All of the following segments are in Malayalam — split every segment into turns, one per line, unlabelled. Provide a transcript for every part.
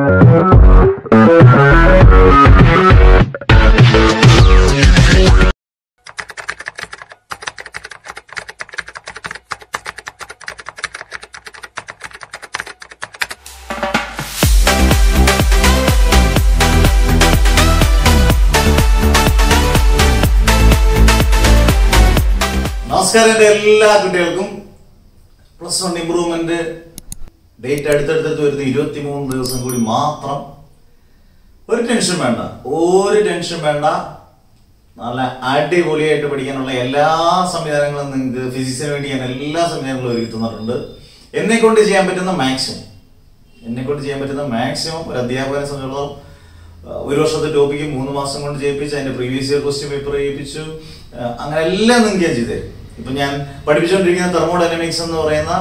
നമസ്കാരം എല്ലാ കുട്ടികൾക്കും. പ്ലസ് 1 ഇംപ്രൂവ്മെന്റ് ഡേറ്റ് അടുത്തടുത്ത് വരുന്ന 23 ദിവസം കൂടി മാത്രം. ഒരു ടെൻഷൻ വേണ്ട, നല്ല അടിപൊളിയായിട്ട് പഠിക്കാനുള്ള എല്ലാ സംവിധാനങ്ങളും നിങ്ങൾക്ക് ഫിസിക്സിന് വേണ്ടി ഞാൻ എല്ലാ സംവിധാനങ്ങളും ഒരുക്കി തന്നിട്ടുണ്ട്. എന്നെ കൊണ്ട് ചെയ്യാൻ പറ്റുന്ന മാക്സിമം ഒരു അധ്യാപകനെ സംബന്ധിച്ചിടത്തോളം ഒരു വർഷത്തെ ടോപ്പിക്ക് 3 മാസം കൊണ്ട് ചെയ്യിപ്പിച്ച് അതിന്റെ പ്രീവിയസ് ഇയർ ക്വസ്റ്റ്യൻ പേപ്പർ ചെയ്യിപ്പിച്ചു. അങ്ങനെ എല്ലാം നിങ്ങൾക്ക് ഞാൻ ചെയ്തു തരും. ഇപ്പൊ ഞാൻ പഠിപ്പിച്ചുകൊണ്ടിരിക്കുന്ന തെർമോഡൈനാമിക്സ് എന്ന് പറയുന്ന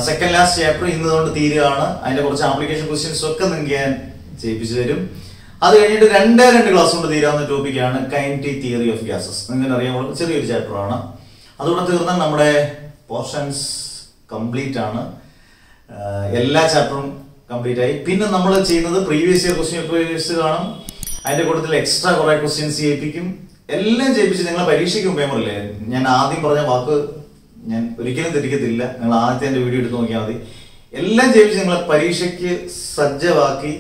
സെക്കൻഡ് ലാസ്റ്റ് ചാപ്റ്റർ ഇന്ന് കൊണ്ട് തീരുകയാണ്. അതിന്റെ കുറച്ച് ആപ്ലിക്കേഷൻ ക്വസ്റ്റ്യൻസ് ഒക്കെ നിങ്ങൾക്ക് ഞാൻ ചെയ്യിപ്പിച്ചു തരും. അത് കഴിഞ്ഞിട്ട് 2 ക്ലാസ് കൊണ്ട് തീരാവുന്ന ടോപ്പിക്കാണ് കൈനറ്റിക് തിയറി ഓഫ് ഗ്യാസസ്. നിങ്ങൾക്ക് അറിയാൻ ചെറിയൊരു ചാപ്റ്റർ ആണ്. അതുകൂടെ തീർന്നാൽ നമ്മുടെ പോർഷൻസ് കംപ്ലീറ്റ് ആണ്. എല്ലാ ചാപ്റ്ററും കംപ്ലീറ്റ് ആയി. പിന്നെ നമ്മൾ ചെയ്യുന്നത് പ്രീവിയസ് ഇയർ ക്വസ്റ്റ്യൻ പേപ്പേഴ്സ് കാണും. അതിന്റെ കൂട്ടത്തിൽ എക്സ്ട്രാ കുറെ ക്വസ്റ്റ്യൻസ് ചെയ്യിപ്പിക്കും. എല്ലാം ചെയ്യിപ്പിച്ച് നിങ്ങളെ പരീക്ഷയ്ക്ക് മുമ്പേ പറയില്ലേ, ഞാൻ ആദ്യം പറഞ്ഞ വാക്ക് ഞാൻ ഒരിക്കലും തെറ്റിക്കത്തില്ല. നിങ്ങൾ ആദ്യത്തെ എന്റെ വീഡിയോ എടുത്ത് നോക്കിയാൽ മതി. എല്ലാം ചെയ്യിപ്പിച്ച് നിങ്ങളെ പരീക്ഷയ്ക്ക് സജ്ജമാക്കി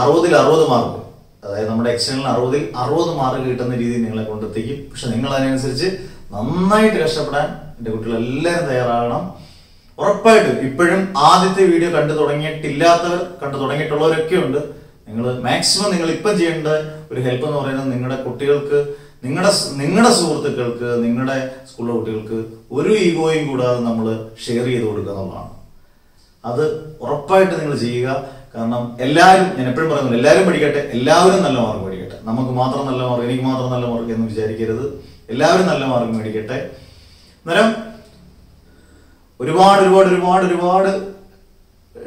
60 മാർക്ക്, അതായത് നമ്മുടെ എക്സ്റ്റേണൽ 60 മാർക്ക് കിട്ടുന്ന രീതിയിൽ നിങ്ങളെ കൊണ്ടെത്തിക്കും. പക്ഷെ നിങ്ങൾ അതിനനുസരിച്ച് നന്നായിട്ട് കഷ്ടപ്പെടാൻ എന്റെ കുട്ടികൾ എല്ലാവരും തയ്യാറാകണം. ഉറപ്പായിട്ടും ഇപ്പോഴും ആദ്യത്തെ വീഡിയോ കണ്ടു തുടങ്ങിയിട്ടുള്ളവരൊക്കെ ഉണ്ട്. നിങ്ങൾ മാക്സിമം നിങ്ങൾ ഇപ്പം ചെയ്യേണ്ട ഒരു ഹെൽപ്പ് എന്ന് പറയുന്നത് നിങ്ങളുടെ കുട്ടികൾക്ക്, നിങ്ങളുടെ സുഹൃത്തുക്കൾക്ക്, നിങ്ങളുടെ സ്കൂളിലെ കുട്ടികൾക്ക് ഒരു ഈഗോയും കൂടാതെ നമ്മൾ ഷെയർ ചെയ്ത് കൊടുക്കുക എന്നുള്ളതാണ്. അത് ഉറപ്പായിട്ട് നിങ്ങൾ ചെയ്യുക. കാരണം എല്ലാവരും, ഞാൻ എപ്പോഴും പറയുന്നത്, എല്ലാവരും പഠിക്കട്ടെ, എല്ലാവരും നല്ല മാർക്ക് മേടിക്കട്ടെ. നമുക്ക് മാത്രം നല്ല മാർക്ക്, എനിക്ക് മാത്രം നല്ല മാർക്ക് എന്ന് വിചാരിക്കരുത്. എല്ലാവരും നല്ല മാർക്ക് മേടിക്കട്ടെ. അന്നേരം ഒരുപാട്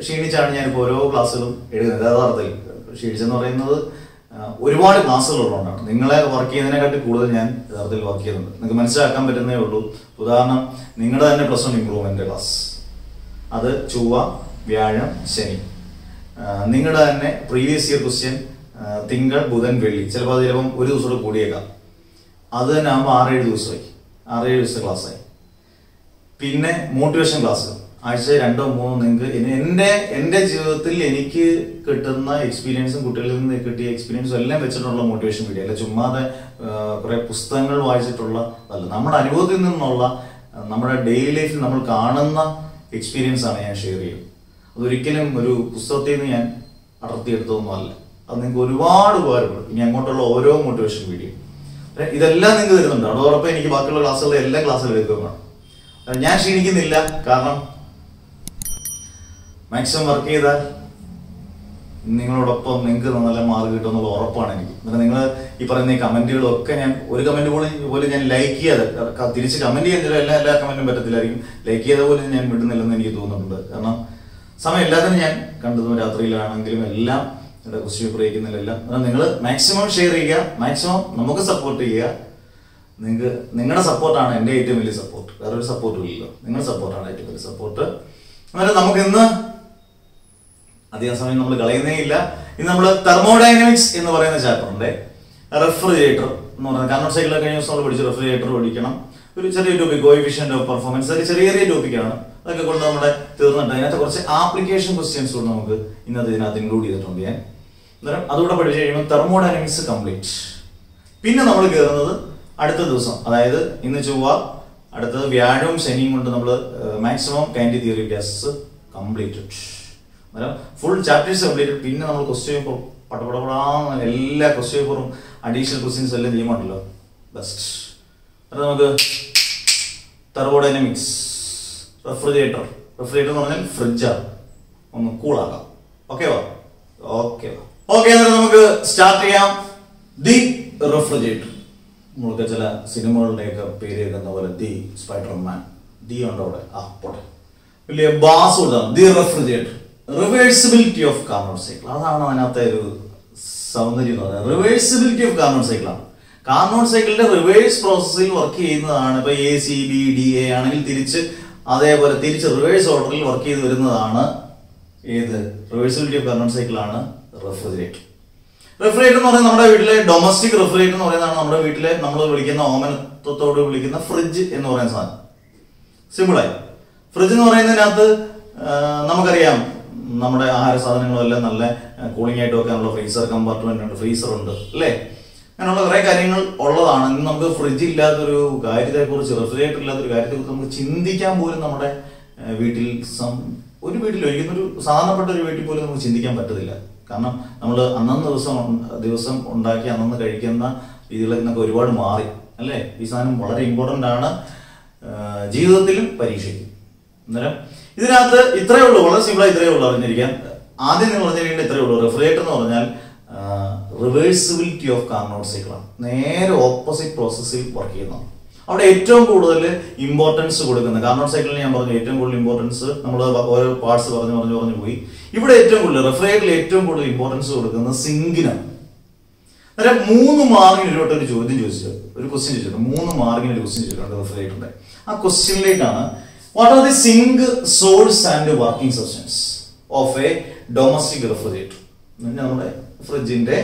ക്ഷീണിച്ചാണ് ഞാനിപ്പോൾ ഓരോ ക്ലാസ്സുകളും എഴുതുന്നത്. യഥാർത്ഥത്തിൽ ക്ഷീണിച്ചെന്ന് പറയുന്നത് ഒരുപാട് ക്ലാസ്സുകളുള്ളതുകൊണ്ടാണ്. നിങ്ങളെ വർക്ക് ചെയ്യുന്നതിനെക്കാട്ടി കൂടുതൽ ഞാൻ യഥാർത്ഥത്തിൽ വർക്ക് ചെയ്യുന്നുണ്ട്. നിങ്ങൾക്ക് മനസ്സിലാക്കാൻ പറ്റുന്നേ ഉള്ളൂ. ഉദാഹരണം, നിങ്ങളുടെ തന്നെ പ്ലസ് 1 ഇംപ്രൂവ്മെന്റ് ക്ലാസ്, അത് ചൊവ്വ, വ്യാഴം, ശനി. നിങ്ങളുടെ തന്നെ പ്രീവിയസ് ഇയർ ക്വസ്റ്റ്യൻ തിങ്കൾ, ബുധൻ, വെള്ളി. ചിലപ്പോൾ ഒരു ദിവസം കൂടെ കൂടിയേക്കാം. അത് തന്നെ ആകുമ്പോൾ 6-7 ദിവസത്തെ ക്ലാസ്സായി. പിന്നെ മോട്ടിവേഷൻ ക്ലാസ് ആഴ്ച 2-3 നിങ്ങൾക്ക് എന്റെ ജീവിതത്തിൽ എനിക്ക് കിട്ടുന്ന എക്സ്പീരിയൻസും കുട്ടികളിൽ നിന്ന് കിട്ടിയ എക്സ്പീരിയൻസും എല്ലാം വെച്ചിട്ടുള്ള മോട്ടിവേഷൻ വീഡിയോ അല്ല. ചുമ്മാതെ കുറെ പുസ്തകങ്ങൾ വായിച്ചിട്ടുള്ള അല്ല, നമ്മുടെ അനുഭവത്തിൽ നിന്നുള്ള, നമ്മുടെ ഡെയിലി ലൈഫിൽ നമ്മൾ കാണുന്ന എക്സ്പീരിയൻസ് ആണ് ഞാൻ ഷെയർ ചെയ്യുന്നത്. അതൊരിക്കലും ഒരു പുസ്തകത്തിൽ നിന്ന് ഞാൻ അടർത്തിയെടുത്തതൊന്നും അല്ല. അത് നിങ്ങൾക്ക് ഒരുപാട് ഉപകാരപ്പെടും. ഇനി അങ്ങോട്ടുള്ള ഓരോ മോട്ടിവേഷൻ വീഡിയോ ഇതെല്ലാം നിങ്ങൾക്ക് തരുന്നുണ്ട്. അതോടൊപ്പം എനിക്ക് ബാക്കിയുള്ള ക്ലാസ്സുകളുടെ എല്ലാ ക്ലാസ്സുകളും എടുക്കുകയാണ്. ഞാൻ ക്ഷീണിക്കുന്നില്ല. കാരണം മാക്സിമം വർക്ക് ചെയ്താൽ നിങ്ങളോടൊപ്പം നിങ്ങൾക്ക് നല്ല മാർക്ക് കിട്ടുമെന്നുള്ള ഉറപ്പാണ് എനിക്ക്. എന്നിട്ട് നിങ്ങൾ ഈ പറയുന്ന ഈ കമന്റുകളൊക്കെ ഞാൻ ഒരു കമന്റ് പോലും ഞാൻ ലൈക്ക് ചെയ്യാതെ, തിരിച്ച് കമന്റ് ചെയ്യുന്നില്ല, എല്ലാ കമന്റും പറ്റത്തില്ലായിരിക്കും. ലൈക്ക് ചെയ്ത പോലും ഞാൻ വിടുന്നില്ലെന്ന് എനിക്ക് തോന്നുന്നുണ്ട്. കാരണം സമയം എല്ലാത്തിനും ഞാൻ കണ്ടതും രാത്രിയിലാണെങ്കിലും എല്ലാം ഇവിടെ ക്വസ്റ്റ്യൻ പേപ്പർ അയക്കുന്നില്ലെല്ലാം. നിങ്ങൾ മാക്സിമം ഷെയർ ചെയ്യുക, മാക്സിമം നമുക്ക് സപ്പോർട്ട് ചെയ്യുക. നിങ്ങളുടെ സപ്പോർട്ടാണ് എൻ്റെ ഏറ്റവും വലിയ സപ്പോർട്ട്. വേറൊരു സപ്പോർട്ടും ഇല്ലല്ലോ. നിങ്ങളുടെ സപ്പോർട്ടാണ് ഏറ്റവും വലിയ സപ്പോർട്ട്. അന്നേരം നമുക്ക് ഇന്ന് അധികം സമയം നമ്മൾ കളയുന്നേ ഇല്ല. ഇന്ന് നമ്മൾ തെർമോഡൈനാമിക്സ് എന്ന് പറയുന്ന ചാപ്റ്ററിന്റെ റെഫ്രിജറേറ്റർ എന്ന് പറയുന്നത് കാർനോട്ട് സൈക്കിൾ കഴിഞ്ഞ ദിവസം നമ്മൾ പഠിച്ചു. റെഫ്രിജറേറ്റർ പഠിക്കണം. ഒരു ചെറിയ ടോപ്പിക്, കോഎഫിഷ്യന്റ് ഓഫ് പെർഫോമൻസ്, അതൊക്കെ ചെറിയ ടോപ്പിക്കാണ്. അതൊക്കെ കൊണ്ട് നമ്മുടെ തീർന്നിട്ട് അതിനകത്ത് കുറച്ച് ആപ്ലിക്കേഷൻ ക്വസ്റ്റ്യൻസ് കൂടെ നമുക്ക് ഇതിനകത്ത് ഇൻക്ലൂഡ് ചെയ്തിട്ടുണ്ട് ഞാൻ. അന്നേരം അതുകൂടെ പഠിച്ചു കഴിയുമ്പോൾ തെർമോഡൈനാമിക്സ് കംപ്ലീറ്റ്. പിന്നെ നമ്മൾ കയറുന്നത് അടുത്ത ദിവസം, അതായത് ഇന്ന് ചൊവ്വ, അടുത്തത് വ്യാഴവും ശനിയും കൊണ്ട് നമ്മൾ maximum kinetic theory of gases completed. അന്നേരം ഫുൾ ചാപ്റ്റേഴ്സ് കംപ്ലീറ്റഡ്. പിന്നെ നമ്മൾ ക്വസ്റ്റ്യൻ പേപ്പർ പടപടപടാന്ന് എല്ലാ ക്വസ്റ്റ്യൻ പേപ്പറും അഡീഷണൽ ക്വസ്റ്റ്യൻസ് എല്ലാം ചെയ്യുന്നുണ്ടല്ലോ, ബെസ്റ്റ്. അത് നമുക്ക് തെർമോഡൈനാമിക്സ്, റെഫ്രിജറേറ്റർ എന്ന് പറഞ്ഞാൽ ഫ്രിഡ്ജാണ്, ഒന്ന് കൂളാക്കാം. ഓക്കെ. അന്നേരം നമുക്ക് സ്റ്റാർട്ട് ചെയ്യാം. The refrigerator. നമ്മൾക്ക് ചില സിനിമകളുടെയൊക്കെ പേര് കേൾക്കുന്ന പോലെ ദി സ്പൈഡർമാൻ, ദി ഉണ്ട് അവിടെ, പോട്ടെ, വലിയ ബാസ് കൊടുത്താണ്. The refrigerator, reversibility of Carnot cycle. അതാണ് അതിനകത്തെ ഒരു സൗന്ദര്യം എന്ന് പറയുന്നത്. റിവേഴ്സിബിലിറ്റി ഓഫ് കാർനോട്ട് സൈക്കിളാണ്. കാർനോട്ട് സൈക്കിളിന്റെ റിവേഴ്സ് പ്രോസസ്സിൽ വർക്ക് ചെയ്യുന്നതാണ്. ഇപ്പൊ ACB DA ആണെങ്കിൽ തിരിച്ച് അതേപോലെ തിരിച്ച് റിവേഴ്സ് ഓർഡറിൽ വർക്ക് ചെയ്ത് വരുന്നതാണ് ഏത് റിവേഴ്സിബിലിറ്റി ഓഫ് കാർനോട്ട് സൈക്കിൾ ആണ് റെഫ്രിജറേറ്റർ. റെഫ്രിജറേറ്റർ എന്ന് പറയുന്നത് നമ്മുടെ വീട്ടിലെ ഡൊമസ്റ്റിക് റെഫ്രിജറേറ്റർ എന്ന് പറയുന്നതാണ് നമ്മുടെ വീട്ടിലെ നമ്മൾ വിളിക്കുന്ന ഓമനത്തോട് വിളിക്കുന്ന ഫ്രിഡ്ജ് എന്ന് പറയുന്ന സാധനം. സിമ്പിളായി ഫ്രിഡ്ജ് എന്ന് പറയുന്നതിനകത്ത് നമുക്കറിയാം നമ്മുടെ ആഹാര സാധനങ്ങളെല്ലാം നല്ല കൂളിംഗ് ആയിട്ട് വെക്കാനുള്ള ഫ്രീസർ കമ്പാർട്ട്മെന്റ് ഉണ്ട്, ഫ്രീസർ ഉണ്ട് അല്ലേ, അങ്ങനെയുള്ള കുറെ കാര്യങ്ങൾ ഉള്ളതാണ്. ഇന്ന് നമുക്ക് ഫ്രിഡ്ജ് ഇല്ലാത്തൊരു കാര്യത്തെക്കുറിച്ച്, റെഫ്രിജറേറ്റർ ഇല്ലാത്തൊരു കാര്യത്തെക്കുറിച്ച് നമുക്ക് ചിന്തിക്കാൻ പോലും നമ്മുടെ വീട്ടിൽ ഒരു വീട്ടിൽ ഒരിക്കലും ഒരു സാധാരണപ്പെട്ട ഒരു വീട്ടിൽ പോലും നമുക്ക് ചിന്തിക്കാൻ പറ്റത്തില്ല. കാരണം നമ്മൾ അന്നന്ന് ദിവസം ഉണ്ടാക്കി അന്നന്ന് കഴിക്കുന്ന രീതികളിൽ നിന്നൊക്കെ ഒരുപാട് മാറി അല്ലേ. ഈ സാധനം വളരെ ഇമ്പോർട്ടൻ്റ് ആണ് ജീവിതത്തിലും പരീക്ഷയ്ക്കും. അന്നേരം ഇതിനകത്ത് ഇത്രയേ ഉള്ളൂ, വളരെ സിമ്പിളായി ഇത്രയേ ഉള്ളൂ അറിഞ്ഞിരിക്കാൻ. ആദ്യം നിങ്ങൾ അറിഞ്ഞിരിക്കേണ്ട ഇത്രയേ ഉള്ളൂ, റെഫ്രിജറേറ്റർ എന്ന് പറഞ്ഞാൽ റിവേഴ്സിബിലിറ്റി ഓഫ് കാർനോട്ട് സൈക്കിളാണ്. നേരെ ഓപ്പോസിറ്റ് പ്രോസസ്സിൽ വർക്ക് ചെയ്യുന്നതാണ്. അവിടെ ഏറ്റവും കൂടുതൽ ഇമ്പോർട്ടൻസ് കൊടുക്കുന്നത് കാർനോട്ട് സൈക്കിളിന് ഞാൻ പറഞ്ഞു ഏറ്റവും കൂടുതൽ ഇമ്പോർട്ടൻസ് നമ്മൾ ഓരോ പാർട്സ് പറഞ്ഞു പോയി. ഇവിടെ ഏറ്റവും കൂടുതൽ റെഫ്രിജറേറ്ററിൽ ഏറ്റവും കൂടുതൽ ഇമ്പോർട്ടൻസ് കൊടുക്കുന്നത് സിങ്കിനാണ്. അന്നേരം 3 മാർക്കിന് ഒരു ചോദ്യം ചോദിച്ചത്, ഒരു ക്വസ്റ്റ്യൻ ചോദിച്ചിട്ടുണ്ട്, 3 മാർക്കിന് ഒരു ക്വസ്റ്റ്യൻ ചോദിച്ചിട്ടുണ്ട് റെഫ്രിജറേറ്ററിന്റെ. ആ ക്വസ്റ്റ്യനിലേക്കാണ് what are the sink source and working substance of a domestic refrigerator. നമ്മുടെ ഫ്രിഡ്ജിന്റെ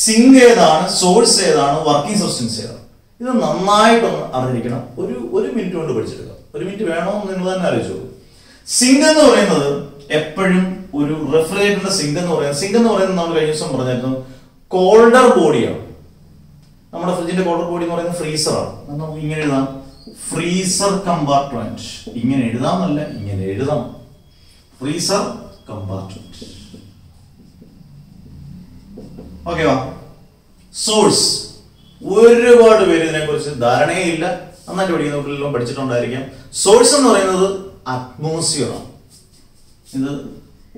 സിങ്ക് ഏതാണ്, സോഴ്സ് ഏതാണ്, വർക്കിംഗ് സബ്സ്റ്റൻസ് ഏതാണ്, ഇത് നന്നായിട്ടൊന്ന് അറിഞ്ഞിരിക്കണം. ഒരു മിനിറ്റ് കൊണ്ട് പഠിച്ചെടുക്കാം. 1 മിനിറ്റ് വേണമെന്ന് നിങ്ങൾ തന്നെ ആലോചിച്ചോളൂ. സിങ്ക് എന്ന് പറയുന്നത് എപ്പോഴും ഒരു റെഫ്രിജറേറ്ററിന്റെ സിങ്ക് എന്ന് പറയുന്നത് നമ്മൾ കഴിഞ്ഞ ദിവസം പറഞ്ഞായിരുന്നു കോൾഡർ ബോഡിയാണ്. നമ്മുടെ ഫ്രിഡ്ജിന്റെ കോൾഡർ ബോഡി എന്ന് പറയുന്നത് ഫ്രീസറാണ്. നമുക്ക് ഇങ്ങനെ എഴുതാം, ഫ്രീസർ കമ്പാർട്ട്മെന്റ്. ഇങ്ങനെ എഴുതാമല്ല, ഇങ്ങനെ എഴുതാം, ഫ്രീസർ കമ്പാർട്ട്മെന്റ്. ഓക്കെവാ. സോഴ്സ് ഒരുപാട് പേര് ഇതിനെക്കുറിച്ച് ധാരണയില്ല, നന്നായിട്ട് പഠിക്കുന്നവരെല്ലാം പഠിച്ചിട്ടുണ്ടായിരിക്കാം. സോഴ്സ് എന്ന് പറയുന്നത് അറ്റ്മോസ്ഫിയർ ആണ്. ഇത്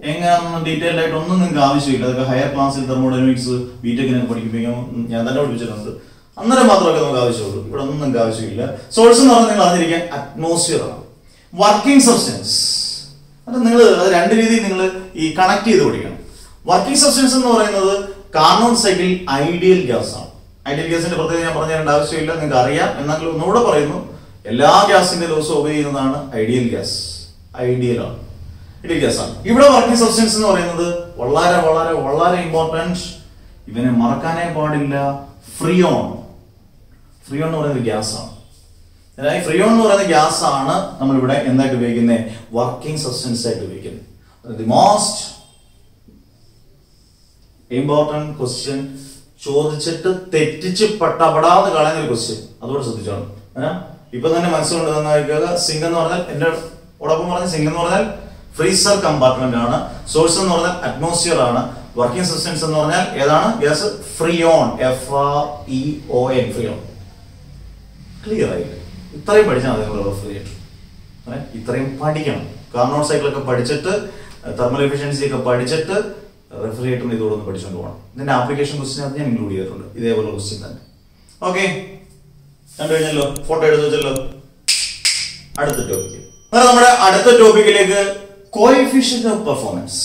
എങ്ങനെയാണെന്ന് ഡീറ്റെയിൽ ആയിട്ട് ഒന്നും നിങ്ങൾക്ക് ആവശ്യമില്ല. അതൊക്കെ ഹയർ ക്ലാസ്സിൽ തെർമോഡൈനാമിക്സ് ബിടെക്കിനൊക്കെ പഠിപ്പിക്കാൻ ഞാൻ തന്നെ പഠിപ്പിച്ചിട്ടുണ്ട്. അന്നേരം മാത്രമൊക്കെ നമുക്ക് ആവശ്യമുള്ളൂ, ഇവിടെ ഒന്നും നിങ്ങൾക്ക് ആവശ്യമില്ല. സോഴ്സ് എന്ന് പറഞ്ഞാൽ നിങ്ങൾ അറിഞ്ഞിരിക്കാൻ അറ്റ്മോസ്ഫിയർ ആണ്. വർക്കിംഗ് സബ്സ്റ്റൻസ് അത് നിങ്ങൾ രണ്ട് രീതിയിൽ നിങ്ങൾ ഈ കണക്ട് ചെയ്ത് പഠിക്കണം. വർക്കിംഗ് സബ്സ്റ്റൻസ് എന്ന് പറയുന്നത് കാർനോട്ട് സൈക്കിൾ ഐഡിയൽ ഗ്യാസ് ആണ്. ഐഡിയൽ ഗ്യാസിന്റെ പ്രത്യേകത ഞാൻ പറഞ്ഞു തരേണ്ട ആവശ്യമില്ല, നിങ്ങൾക്ക് അറിയാം. എന്നാൽ ഒന്നുകൂടെ പറയുന്നു, എല്ലാ ഗ്യാസിന്റെ ദിവസവും ഒബേ ചെയ്യുന്നതാണ് ഐഡിയൽ ഗ്യാസ്. ഐഡിയൽ ഗ്യാസ് ആണ്. ഇവിടെ വർക്കിംഗ് സബ്സ്റ്റൻസ് എന്ന് പറയുന്നത് വളരെ വളരെ വളരെ ഇമ്പോർട്ടൻറ്റ്, ഇവനെ മറക്കാനേ പാടില്ല. ഫ്രിയോൺ എന്ന് പറയുന്നത് ഗ്യാസ് ആണ്. അതായത് ഫ്രിയോൺ എന്ന് പറയുന്ന ഗ്യാസ് ആണ് നമ്മളിവിടെ എന്തായിട്ട് ഉപയോഗിക്കുന്നത്, വർക്കിംഗ് സബ്സ്റ്റൻസ് ആയിട്ട് ഉപയോഗിക്കുന്നത്. ദി മോസ്റ്റ് ഇമ്പോർട്ടൻറ്റ് ക്വസ്റ്റ്യൻ ചോദിച്ചിട്ട് തെറ്റിച്ച് പട്ടപടാതെ കളയുന്ന ഒരു ക്വസ്റ്റ്യൻ, അതുകൂടെ ശ്രദ്ധിച്ചോളൂ. ഇപ്പൊ തന്നെ മനസ്സിലുണ്ട് തന്നിരിക്കുക. സിങ്ക് എന്ന് പറഞ്ഞാൽ എന്റെ ഓടൊപ്പം പറഞ്ഞ സിങ്ക് എന്ന് പറഞ്ഞാൽ ഫ്രീസർ കമ്പാർട്ട്മെന്റ് ആണ്. സോഴ്സ് എന്ന് പറഞ്ഞാൽ അറ്റ്മോസ്ഫിയർ ആണ്. വർക്കിംഗ് സബ്സ്റ്റൻസ് എന്ന് പറഞ്ഞാൽ ഏതാണ്, gas freon, FREON, freon. Clear ആയില്ലേ? ഇത്രയും പഠിച്ചാൽ മതി നിങ്ങൾ റെഫ്രിജറേറ്റർ. ഇത്രയും പഠിക്കണം. കാർനോട്ട് സൈക്കിളൊക്കെ പഠിച്ചിട്ട് തെർമൽ എഫിഷ്യൻസി ഒക്കെ പഠിച്ചിട്ട് റെഫ്രിജറേറ്ററിന് ഇതോടൊന്ന് പഠിച്ചുകൊണ്ട് പോകണം. ഇതിന്റെ ആപ്ലിക്കേഷൻ ക്വസ്റ്റ്യൻ അത് ഞാൻ ഇൻക്ലൂഡ് ചെയ്തിട്ടുണ്ട്, ഇതേപോലെ ക്വസ്റ്റ്യൻ തന്നെ. ഓക്കെ, കണ്ടു കഴിഞ്ഞല്ലോ, ഫോട്ടോ എടുത്ത് വെച്ചല്ലോ. അടുത്ത ടോപ്പിക്. നമ്മുടെ അടുത്ത ടോപ്പിക്കിലേക്ക് കോഎഫിഷ്യന്റ് ഓഫ് പെർഫോമൻസ്.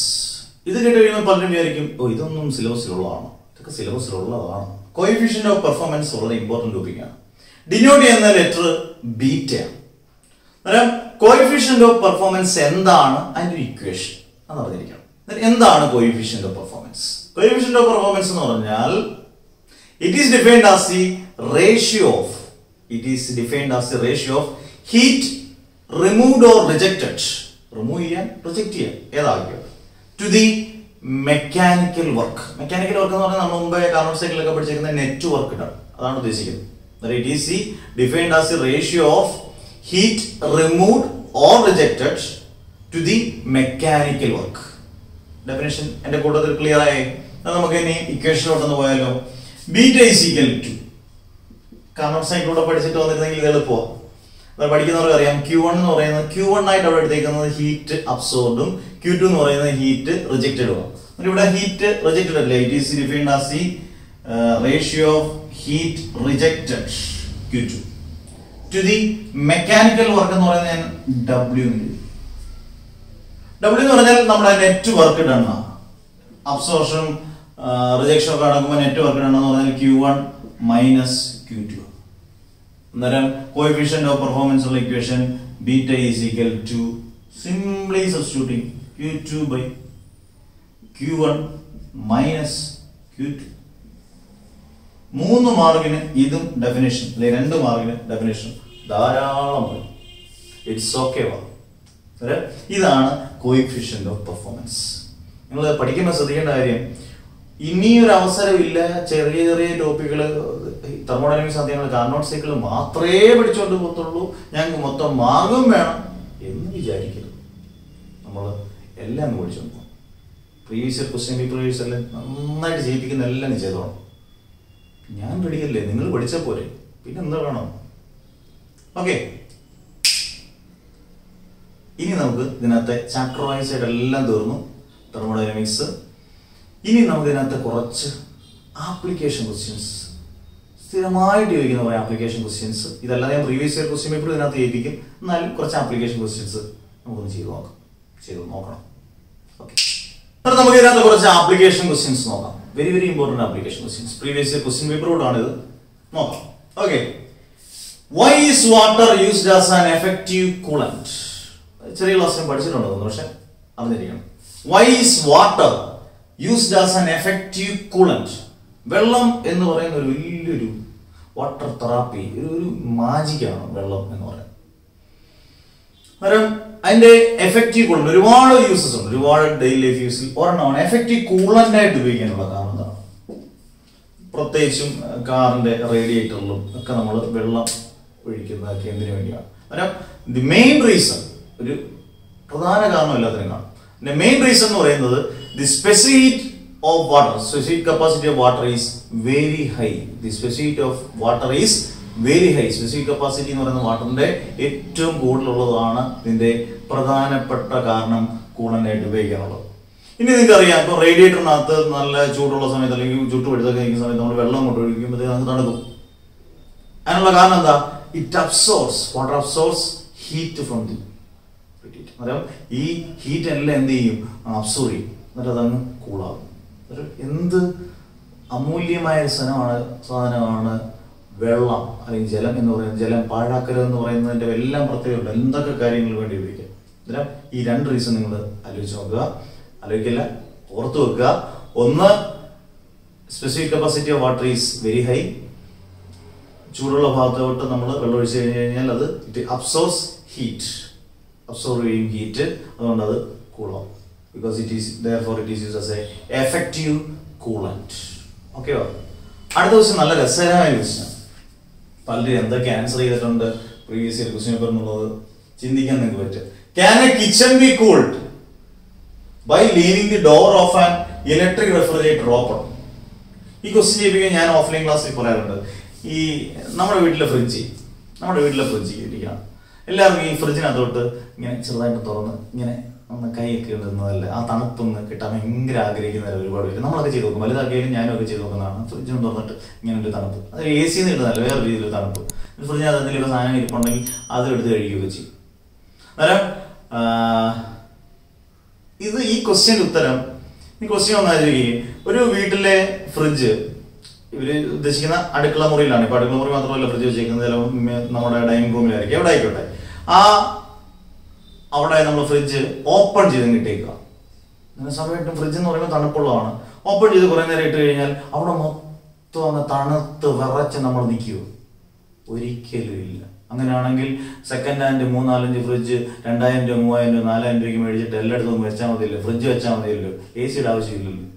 ഇത് കേട്ട് കഴിയുമ്പോൾ പലരും വിചാരിക്കും, ഓ ഇതൊന്നും സിലബസിലുള്ളതാണ്. ഇതൊക്കെ സിലബസിലുള്ളതാണ്. കോഎഫിഷ്യന്റ് ഓഫ് പെർഫോമൻസ് വളരെ ഇമ്പോർട്ടന്റ് ടോപ്പിക്കാണ്. ഡിനോട്ട് ചെയ്യുന്ന ലെറ്റർ ബീറ്റയാണ്. അന്നേരം കോഎഫിഷ്യന്റ് ഓഫ് പെർഫോമൻസ് എന്താണ്, അതിന്റെ ഇക്വേഷൻ അത് അറിഞ്ഞിരിക്കണം. എന്താണ് coefficient of performance? Coefficient of performance എന്ന് പറഞ്ഞാൽ it is defined as the ratio of heat removed or rejected, remove ചെയ്യാൻ റിജക്ട് ചെയ്യാൻ ഏതായിരിക്കും, to the mechanical work. Mechanical work എന്ന് പറഞ്ഞാൽ നമ്മൾ മുമ്പേ കാർനോട്ട് സൈക്കിളൊക്കെ പഠിച്ചിരിക്കുന്ന നെറ്റ് വർക്ക് ആണ്, അതാണ് ഉദ്ദേശിക്കുന്നത്. It is defined as the ratio of heat removed or rejected to the mechanical work. Definition എന്റെ കൂട്ടത്തിൽ ക്ലിയർ ആയി. നമുക്ക് ഇനി ഇക്വേഷനിലോട്ടൊന്ന് പോയാലോ. Beta is equal to, Carnot സൈക്കിളൂടെ പഠിച്ചിട്ട് വന്നിരുന്നെങ്കിൽ ഇത് എളുപ്പമാണ്. അത് പഠിക്കുന്നവർക്ക് അറിയാം. Q1 എന്ന് പറയുന്നത് Q1 ആയിട്ട് അവിടെ എടുത്തേക്കുന്നത് ഹീറ്റ് അബ്സോർബും, Q2 എന്ന് പറയുന്നത് ഹീറ്റ് റിജക്റ്റഡും. ഇവിടെ ഹീറ്റ് റിജക്റ്റഡ് അല്ലേ, it is defined as the ratio of heat rejected Q2 to the mechanical work എന്ന് പറയുന്നത് ഞാൻ W എന്ന് പറഞ്ഞാൽ നമ്മുടെ നെറ്റ് വർക്ക് ഡൺ ആണ്. അബ്സോർഷൻ റിജക്ഷൻ ഒക്കെ നടക്കുമ്പോൾ നെറ്റ് വർക്ക് ഡൺ എന്ന് പറഞ്ഞാൽ Q1 മൈനസ് Q2. അന്നേരം കോഎഫിഷ്യന്റ് ഓഫ് പെർഫോമൻസ് ഉള്ള equation beta is equal to simply substituting Q2 by Q1 minus Q2. 3 മാർക്കിന് ഇതും ഡെഫിനേഷൻ, അല്ലെങ്കിൽ 2 മാർക്കിന് ഡെഫിനേഷൻ ധാരാളം. It's okay. ഇതാണ് കോഎഫിഷ്യന്റ് ഓഫ് പെർഫോമൻസ്. നിങ്ങൾ പഠിക്കുമ്പോൾ ശ്രദ്ധിക്കേണ്ട കാര്യം, ഇനിയൊരു അവസരമില്ല ചെറിയ ചെറിയ ടോപ്പിക്കുകൾ തെർമോഡൈനാമിക്സ് അധ്യായങ്ങൾ കാർനോട്ട് സൈക്കിൾ മാത്രമേ പഠിച്ചുകൊണ്ട് പോകത്തുള്ളൂ, ഞങ്ങൾക്ക് മൊത്തം മാർഗം വേണം എന്ന് വിചാരിക്കരുത്. നമ്മൾ എല്ലാം പഠിച്ചുകൊണ്ട് പോകും. പ്രീവിയസ് ഇയർ ക്വസ്റ്റ്യൻ പേപ്പർ എല്ലാം നന്നായിട്ട് ചെയ്യിപ്പിക്കുന്ന എല്ലാം ചെയ്തോണം. ഞാൻ റെഡിയല്ലേ, നിങ്ങൾ പഠിച്ചാൽ പോരെ, പിന്നെ എന്താ വേണം? ഓക്കെ, ഇനി നമുക്ക് ഇതിനകത്തെ ചാപ്റ്റർ വൈസ് ആയിട്ട് എല്ലാം തീർന്നു തെർമോഡൈനാമിക്സ്. ഇനി നമുക്ക് ഇതിനകത്ത് കുറച്ച് ആപ്ലിക്കേഷൻ ക്വസ്റ്റ്യൻസ്, സ്ഥിരമായിട്ട് ചോദിക്കുന്ന കുറേ ആപ്ലിക്കേഷൻ ക്വസ്റ്റ്യൻസ്, ഇതെല്ലാം ഞാൻ പ്രീവിയസ് ഇയർ ക്വസ്റ്റ്യൻ പേപ്പർ ഇതിനകത്ത് ചെയ്യിപ്പിക്കും. എന്നാലും കുറച്ച് ആപ്ലിക്കേഷൻ ക്വസ്റ്റ്യൻസ് നമുക്കൊന്ന് ചെയ്ത് നോക്കണം. ഓക്കെ, അപ്പോൾ നമുക്ക് ഇതിനകത്ത് കുറച്ച് ആപ്ലിക്കേഷൻ ക്വസ്റ്റ്യൻസ് നോക്കാം. Very very important application questions. Previous year question പേപ്പറോടാണ് ഇത്. നോക്കാം. Okay, why is water used as an effective coolant? ചെറിയ ക്ലാസ്സിൽ പഠിച്ചിട്ടുണ്ടോ? പക്ഷെ അറിഞ്ഞിരിക്കണം. Why is water used as an effective coolant? വെള്ളം എന്ന് പറയുന്ന ഒരു വലിയൊരു വാട്ടർ തെറാപ്പി, ഒരു മാജിക്കാണ് വെള്ളം എന്ന് പറയുന്നത്. കാരണം അതിന്റെ എഫക്റ്റീവ് കൂളന്റ് ഒരുപാട് യൂസസ് ഉണ്ട്, ഒരുപാട് ഡെയിലി ലൈഫ് യൂസിൽ ഒരെണ്ണമാണ് എഫക്റ്റീവ് കൂളന്റ് ആയിട്ട് ഉപയോഗിക്കാനുള്ള കാരണം എന്താണ്? പ്രത്യേകിച്ചും കാറിന്റെ റേഡിയേറ്ററിലും ഒക്കെ നമ്മൾ വെള്ളം ഒഴിക്കുന്നതൊക്കെ എന്തിനു വേണ്ടിയാണ്? കാരണം ദി മെയിൻ റീസൺ, ഒരു പ്രധാന കാരണം എല്ലാത്തിനും കാണും. മെയിൻ റീസൺ എന്ന് പറയുന്നത് the specific of water, specific capacity of water is very high. The specific of water is very high. Specific capacity എന്ന് പറയുന്ന വാട്ടറിന്റെ ഏറ്റവും കൂടുതലുള്ളതാണ് ഇതിന്റെ പ്രധാനപ്പെട്ട കാരണം കൂളന്റ് ആയിട്ട് ഉപയോഗിക്കാനുള്ളത്. ഇനി നിങ്ങൾക്ക് അറിയാം, ഇപ്പൊ റേഡിയേറ്ററിനകത്ത് നല്ല ചൂടുള്ള സമയത്ത് അല്ലെങ്കിൽ ചുട്ടുപഴുത്തൊക്കെ നിൽക്കുന്ന സമയത്ത് നമ്മൾ വെള്ളം കൊണ്ട് ഒഴിക്കുമ്പോഴത്തേക്ക് നമുക്ക് തണുക്കും. അതിനുള്ള കാരണം എന്താ? It absorbs, water absorbs heat from the radiator. അന്നേരം ഈ ഹീറ്റ് എല്ലാം എന്ത് ചെയ്യും? അബ്സോർബ് ചെയ്യും, എന്നിട്ട് അതങ്ങ് കൂളാകും. എന്ത് അമൂല്യമായ സാധനമാണ് വെള്ളം അല്ലെങ്കിൽ ജലം എന്ന് പറയുന്നത്. ജലം പാഴാക്കരുത് എന്ന് പറയുന്നതിന്റെ എല്ലാം പ്രത്യേകത എന്തൊക്കെ കാര്യങ്ങൾ വേണ്ടി ഉപയോഗിക്കാം. അന്നേരം ഈ 2 റീസൺ നിങ്ങൾ ആലോചിച്ച് നോക്കുക, ആലോചിക്കില്ല, ഓർത്തു വെക്കുക. ഒന്ന്, specific capacity of water is very high. ചൂടുള്ള ഭാഗത്തോട്ട് നമ്മൾ വെള്ളം ഒഴിച്ചു കഴിഞ്ഞാൽ അത് ഇറ്റ് അബ്സോർബ്സ് ഹീറ്റ്, അബ്സോർബ് ചെയ്യും ഹീറ്റ്, അതുകൊണ്ട് അത് കൂളാവും. Because it is, therefore it is used as a effective coolant. Okay. അടുത്ത ക്വസ്റ്റ്യൻ നല്ല രസകരമായ ക്വസ്റ്റ്യൻ. പലരും എന്തൊക്കെ ആൻസർ ചെയ്തിട്ടുണ്ട് പ്രീവിയസ് ഇയർ ക്വസ്റ്റ്യൻ പേപ്പർ എന്നുള്ളത് ചിന്തിക്കാൻ നിങ്ങൾക്ക് പറ്റും. Can a kitchen be cooled by leaving the door of an electric refrigerator open? ഈ ക്വസ്റ്റ്യൻ ചെയ്യിപ്പിക്കാൻ ഞാൻ ഓഫ്ലൈൻ ക്ലാസ്സിൽ പറയാറുണ്ട്. ഈ നമ്മുടെ വീട്ടിലെ ഫ്രിഡ്ജ് ഇരിക്കണം. എല്ലാവർക്കും ഈ ഫ്രിഡ്ജിനകത്തോട്ട് ഇങ്ങനെ ചെറുതായിട്ട് തുറന്ന് ഇങ്ങനെ ഒന്ന് കൈയൊക്കെ ഇടുന്നതല്ല, ആ തണുപ്പൊന്ന് കിട്ടാൻ ഭയങ്കര ആഗ്രഹിക്കുന്നവർ ഒരുപാട് പേര്. നമ്മളൊക്കെ ചെയ്ത് നോക്കും, വലുതാക്കിയാലും ഞാനും ഒക്കെ ചെയ്ത് നോക്കുന്നതാണ്. ഫ്രിഡ്ജിന് തുറന്നിട്ട് ഇങ്ങനെ ഒരു തണുപ്പ്, അത് AC ഇടുന്നതല്ല, വേറെ രീതിയിലൊരു തണുപ്പ്. ഫ്രിഡ്ജിനകത്ത് എന്തെങ്കിലും സാധനം ഇരിപ്പുണ്ടെങ്കിൽ അത് എടുത്ത് കഴിക്കുകയൊക്കെ ചെയ്യും. അന്നേരം ഇത് ഈ ക്വസ്റ്റ്യൻ്റെ ഉത്തരം, ഈ ക്വസ്റ്റ്യൻ ഒന്നായിരിക്കും. ഒരു വീട്ടിലെ ഫ്രിഡ്ജ് ഇവര് ഉദ്ദേശിക്കുന്ന അടുക്കള മുറിയിലാണ്. ഇപ്പൊ അടുക്കള മുറി മാത്രമല്ല ഫ്രിഡ്ജ് വെച്ചേക്കുന്നത്, ചിലപ്പോൾ നമ്മുടെ ഡൈനിങ് റൂമിലായിരിക്കും, എവിടെ ആയിക്കോട്ടെ. അവിടെ നമ്മൾ ഫ്രിഡ്ജ് ഓപ്പൺ ചെയ്ത് ഇട്ടേക്കുക. അങ്ങനെ സമയത്തും ഫ്രിഡ്ജ് എന്ന് പറയുമ്പോൾ തണുപ്പുള്ളതാണ്. ഓപ്പൺ ചെയ്ത് കുറെ നേരം ഇട്ട് കഴിഞ്ഞാൽ അവിടെ മൊത്തം അങ്ങ് തണുത്ത് വിറച്ച് നമ്മൾ നിൽക്കുമോ? ഒരിക്കലും ഇല്ല. അങ്ങനെയാണെങ്കിൽ സെക്കൻഡ് ഹാൻഡ് 3-4 ഫ്രിഡ്ജ് 2000 രൂപ 3000 രൂപ 4000 രൂപയ്ക്ക് മേടിച്ചിട്ട് എല്ലായിടത്തും വെച്ചാൽ മതിയല്ലോ, ഫ്രിഡ്ജ് വെച്ചാൽ മതിയല്ലോ, AC ആവശ്യമില്ലല്ലോ.